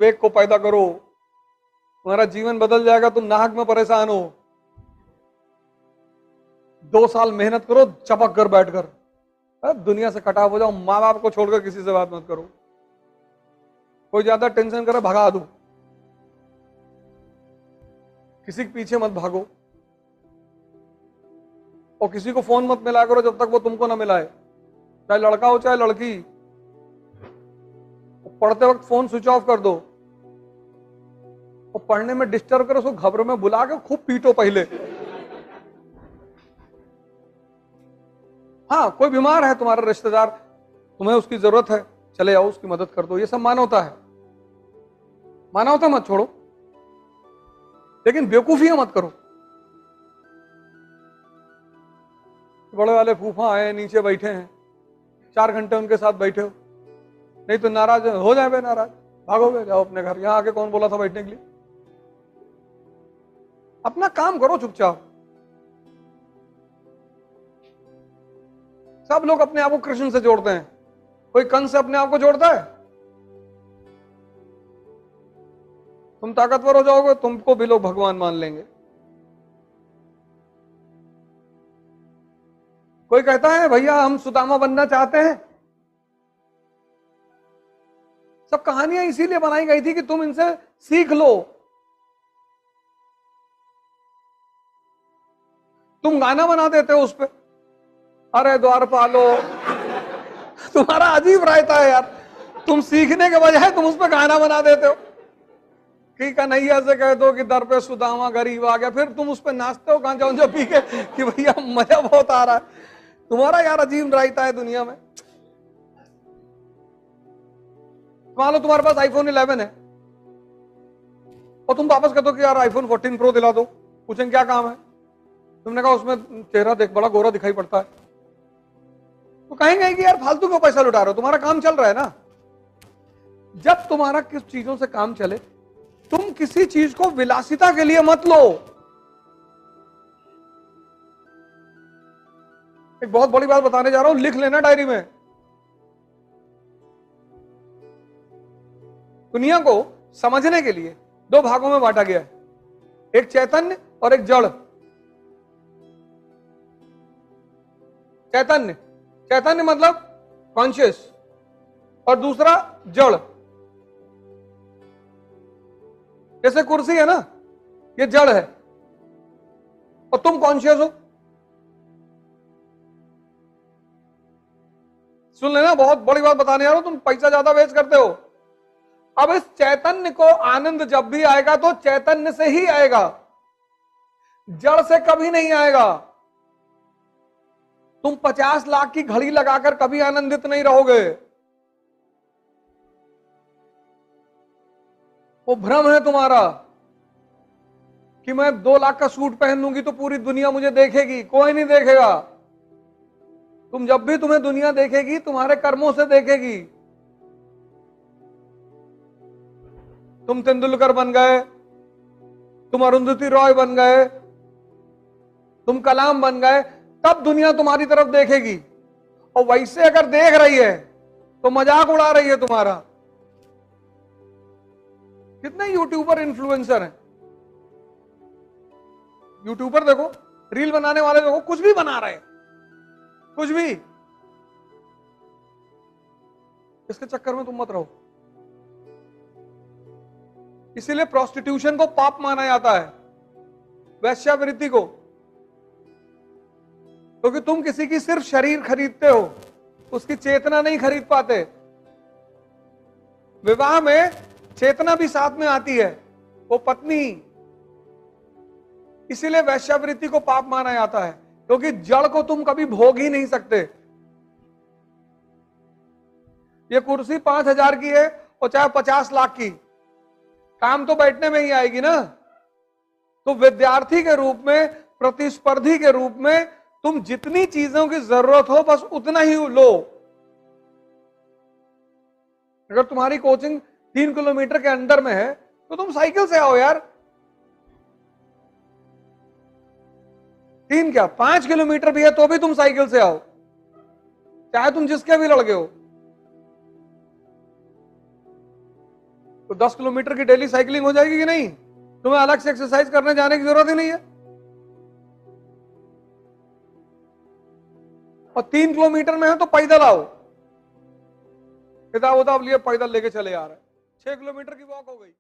विवेक को पैदा करो, तुम्हारा जीवन बदल जाएगा। तुम नाहक में परेशान हो, 2 साल मेहनत करो चपक कर बैठकर, दुनिया से कटाव हो जाओ, माँ बाप को छोड़कर किसी से बात मत करो, कोई ज्यादा टेंशन करे भगा दो, किसी के पीछे मत भागो, और किसी को फोन मत मिलाया करो जब तक वो तुमको ना मिलाए, चाहे लड़का हो चाहे लड़की। पढ़ते वक्त फोन स्विच ऑफ कर दो, और पढ़ने में डिस्टर्ब करो उसको घबरों में बुला के खूब पीटो पहले। हाँ, कोई बीमार है तुम्हारा रिश्तेदार, तुम्हें उसकी जरूरत है, चले जाओ उसकी मदद कर दो, ये सब मानवता है। मानवता मत छोड़ो, लेकिन बेवकूफियां मत करो। बड़े वाले फूफा आए नीचे बैठे हैं, 4 घंटे उनके साथ बैठे हो, नहीं तो नाराज हो जाए, नाराज भागोगे, जाओ अपने घर। यहां आके कौन बोला था बैठने के लिए? अपना काम करो चुपचाप। सब लोग अपने आप को कृष्ण से जोड़ते हैं, कोई कंस से अपने आप को जोड़ता है? तुम ताकतवर हो जाओगे, तुमको भी लोग भगवान मान लेंगे। कोई कहता है भैया हम सुदामा बनना चाहते हैं। सब कहानियां इसीलिए बनाई गई थी कि तुम इनसे सीख लो। तुम गाना बना देते हो उस पे, अरे द्वारपालो। तुम्हारा अजीब रायता है यार, तुम सीखने के बजाय तुम उस पे गाना बना देते हो कि कन्हैया से कह दो कि दर पे सुदामा गरीब आ गया, फिर तुम उस पे नाचते हो गांजा उंजा पी के कि भैया मजा बहुत आ रहा है। तुम्हारा यार अजीब रायता है दुनिया में। मान लो तुम्हारे पास आईफोन 11 है और तुम वापस कहते हो कि यार आईफोन 14 प्रो दिला दो, पूछेंगे क्या काम है? तुमने कहा उसमें चेहरा देख बड़ा गोरा दिखाई पड़ता है, तो कहेंगे कि यार फालतू क्यों पैसा लुटा रहे हो, तुम्हारा काम चल रहा है ना। जब तुम्हारा किस चीजों से काम चले, तुम किसी चीज को विलासिता के लिए मत लो। एक बहुत बड़ी बात बताने जा रहा हूं, लिख लेना डायरी में। दुनिया को समझने के लिए 2 भागों में बांटा गया है, एक चैतन्य और एक जड़। चैतन्य, चैतन्य मतलब कॉन्शियस, और दूसरा जड़। जैसे कुर्सी है ना, ये जड़ है और तुम कॉन्शियस हो। सुन लेना, बहुत बड़ी बात बताने जा रहा हूं, तुम पैसा ज्यादा वेस्ट करते हो। अब इस चैतन्य को आनंद जब भी आएगा तो चैतन्य से ही आएगा, जड़ से कभी नहीं आएगा। तुम 50 लाख की घड़ी लगाकर कभी आनंदित नहीं रहोगे, वो भ्रम है तुम्हारा कि मैं 2 लाख का सूट पहन लूंगी तो पूरी दुनिया मुझे देखेगी। कोई नहीं देखेगा। तुम जब भी तुम्हें दुनिया देखेगी, तुम्हारे कर्मों से देखेगी। तुम तेंदुलकर बन गए, तुम अरुंधति रॉय बन गए, तुम कलाम बन गए, तब दुनिया तुम्हारी तरफ देखेगी। और वैसे अगर देख रही है तो मजाक उड़ा रही है तुम्हारा। कितने यूट्यूबर इन्फ्लुएंसर हैं, यूट्यूबर देखो, रील बनाने वाले देखो, कुछ भी बना रहे हैं, कुछ भी। इसके चक्कर में तुम मत रहो। इसीलिए प्रोस्टिट्यूशन को पाप माना जाता है, वैश्यावृत्ति को, क्योंकि तुम किसी की सिर्फ शरीर खरीदते हो, उसकी चेतना नहीं खरीद पाते। विवाह में चेतना भी साथ में आती है, वो पत्नी। इसीलिए वैश्यावृत्ति को पाप माना जाता है, क्योंकि जड़ को तुम कभी भोग ही नहीं सकते। ये कुर्सी 5,000 की है और चाहे 50 लाख की, काम तो बैठने में ही आएगी ना। तो विद्यार्थी के रूप में, प्रतिस्पर्धी के रूप में, तुम जितनी चीजों की जरूरत हो बस उतना ही लो। अगर तुम्हारी कोचिंग 3 किलोमीटर के अंदर में है तो तुम साइकिल से आओ यार। 3 क्या 5 किलोमीटर भी है तो भी तुम साइकिल से आओ, चाहे तुम जिसके भी लड़के हो। तो 10 किलोमीटर की डेली साइकिलिंग हो जाएगी कि नहीं? तुम्हें अलग से एक्सरसाइज करने जाने की जरूरत ही नहीं है। और 3 किलोमीटर में है तो पैदल आओ, किताब उताब लिए पैदल लेके चले आ रहे, 6 किलोमीटर की वॉक हो गई।